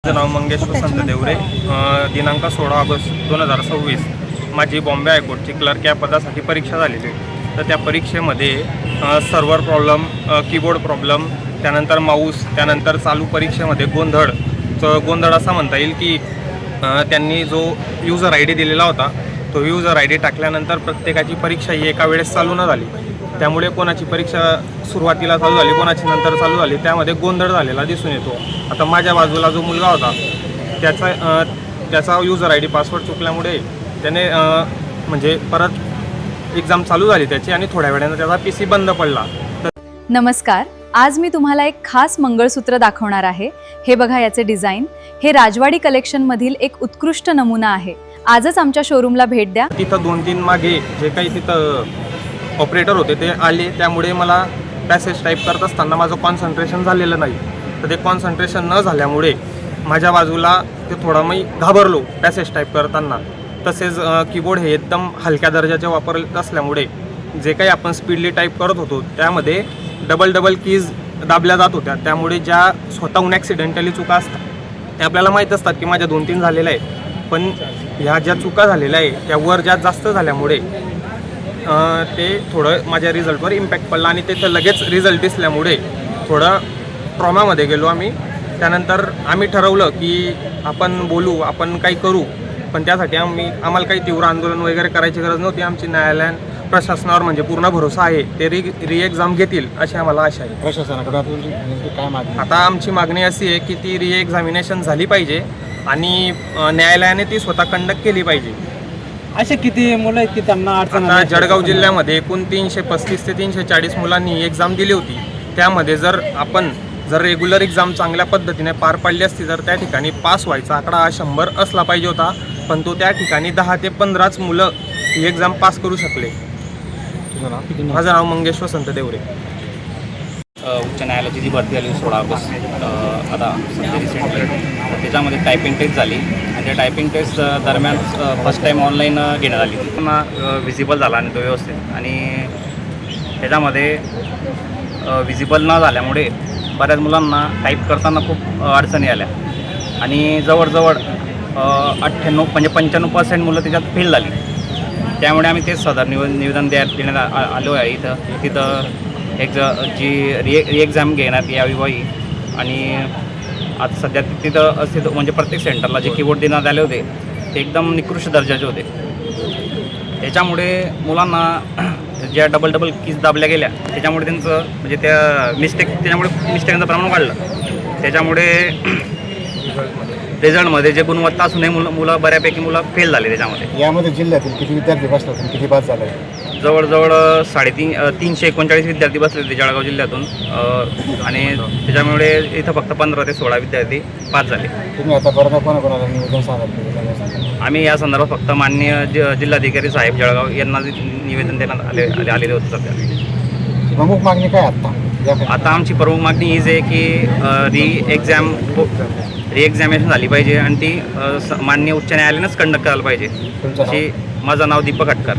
माझं नाव मंगेश वसंत देवरे. दिनांक 16 ऑगस्ट 2026 माझी बॉम्बे हायकोर्टची क्लर्क या पदासाठी परीक्षा झालेली आहे. तर त्या परीक्षेमध्ये सर्व्हर प्रॉब्लेम, कीबोर्ड प्रॉब्लेम, त्यानंतर माऊस, त्यानंतर चालू परीक्षेमध्ये गोंधळ असा म्हणता येईल की त्यांनी जो युजर आय डी दिलेला होता तो युजर आय डी टाकल्यानंतर प्रत्येकाची परीक्षा ही एका वेळेस चालू न झाली. त्यामुळे कोणाची परीक्षा सुरुवातीला चालू झाली, कोणाची नंतर चालू झाली, त्यामध्ये गोंधळ झालेला दिसून येतो. आता माझ्या बाजूला जो मुलगा होता त्याचा युजर आय डी पासवर्ड चुकल्यामुळे त्याने म्हणजे परत एक्झाम चालू झाली त्याची आणि थोड्या वेळानं त्याचा PC बंद पडला. नमस्कार, आज मी तुम्हाला एक खास मंगळसूत्र दाखवणार आहे. हे बघा याचे डिझाईन. हे राजवाडी कलेक्शनमधील एक उत्कृष्ट नमुना आहे. आजच आमच्या शोरूमला भेट द्या. तिथं 2-3 मागे जे काही तिथं ऑपरेटर होते ते आले, त्यामुळे मला पॅसेज टाईप करत असताना माझं कॉन्सन्ट्रेशन झालेलं नाही. तर ते कॉन्सन्ट्रेशन न झाल्यामुळे माझ्या बाजूला ते थोडं मी घाबरलो पॅसेज टाईप करताना. तसेच कीबोर्ड हे एकदम हलक्या दर्जाचे वापरत असल्यामुळे जे काही आपण स्पीडली टाईप करत होतो त्यामध्ये डबल कीज दाबल्या जात होत्या. त्यामुळे ज्या स्वतःहून ॲक्सिडेंटली चुका असतात त्या आपल्याला माहीत असतात की माझ्या 2-3 झालेल्या आहे, पण ह्या ज्या चुका झालेल्या आहे त्या वर ज्या जास्त झाल्यामुळे ते थोडं माझ्या रिझल्टवर इम्पॅक्ट पडला आणि तिथं लगेच रिझल्ट दिसल्यामुळे थोडं ट्रॉमामध्ये गेलो आम्ही. त्यानंतर आम्ही ठरवलं की आपण बोलू, आपण काही करू, पण त्यासाठी आम्हाला काही तीव्र आंदोलन वगैरे करायची गरज नव्हती. आमची न्यायालयीन प्रशासनावर म्हणजे पूर्ण भरोसा आहे. ते री एक्झाम घेतील अशी आम्हाला आशा आहे. प्रशासनाकडून काय मागणी? आता आमची मागणी अशी आहे की ती एक्झामिनेशन झाली पाहिजे आणि न्यायालयाने ती स्वतः कंडक्ट केली पाहिजे. असे किती मुलं आहेत की त्यांना अडचण? आता जळगाव जिल्ह्यामध्ये एकूण 335 ते 340 मुलांनी एक्झाम दिली होती. त्यामध्ये जर रेग्युलर एक्झाम चांगल्या पद्धतीने पार पाडली असती तर त्या ठिकाणी पास व्हायचा आकडा हा 100 असला पाहिजे होता, पण तो त्या ठिकाणी 10 ते 15च मुलं ही एक्झाम पास करू शकले. माझं नाव मंगेश वसंत देवरे. उच्च न्यायालयाची जी भरती आली 16 ऑगस्ट आता सध्या रिसेंटली, त्याच्यामध्ये टायपिंग टेस्ट झाली आणि त्या टायपिंग टेस्ट दरम्यान फर्स्ट टाईम ऑनलाईन घेण्यात आली. पुन्हा विजिबल झाला आणि तो व्यवस्थित, आणि त्याच्यामध्ये विजिबल न झाल्यामुळे बऱ्याच मुलांना टाईप करताना खूप अडचणी आल्या आणि जवळजवळ 98 म्हणजे 95% मुलं त्याच्यात फेल झाली. त्यामुळे आम्ही तेच सदर निवेदन देण्यात आलो आहे. तिथं जी री एक्झाम घेण्यात यावी आणि आता सध्या तिथं असते म्हणजे प्रत्येक सेंटरला जे कीबोर्ड देण्यात आले होते ते एकदम निकृष्ट दर्जाचे होते. त्याच्यामुळे मुलांना ज्या डबल कीज दाबल्या गेल्या त्याच्यामुळे त्यांचं म्हणजे मिस्टेकचं प्रमाण वाढलं. त्याच्यामुळे रिझल्टमध्ये जे गुणवत्ता असूनही मुलं बऱ्यापैकी फेल झाले. त्याच्यामध्ये यामध्ये जिल्ह्यातील किती विद्यार्थी बसले आणि किती पास झाले? जवळजवळ 339 विद्यार्थी बसले होते जळगाव जिल्ह्यातून, आणि त्याच्यामुळे इथं फक्त 15 ते 16 विद्यार्थी पास झाले. तुम्ही आता परत कोणाकोणाला निवेदन सांगा? आम्ही या संदर्भात फक्त माननीय जिल्हाधिकारी साहेब जळगाव यांना निवेदन देण्यात आलेले होते. सध्या प्रमुख मागणी काय आता आमची प्रमुख मागणी हीच आहे की री एक्झामिनेशन झाली पाहिजे आणि ती माननीय उच्च न्यायालयानेच कंडक्ट करायला पाहिजे. माझं नाव दीपक हटकर.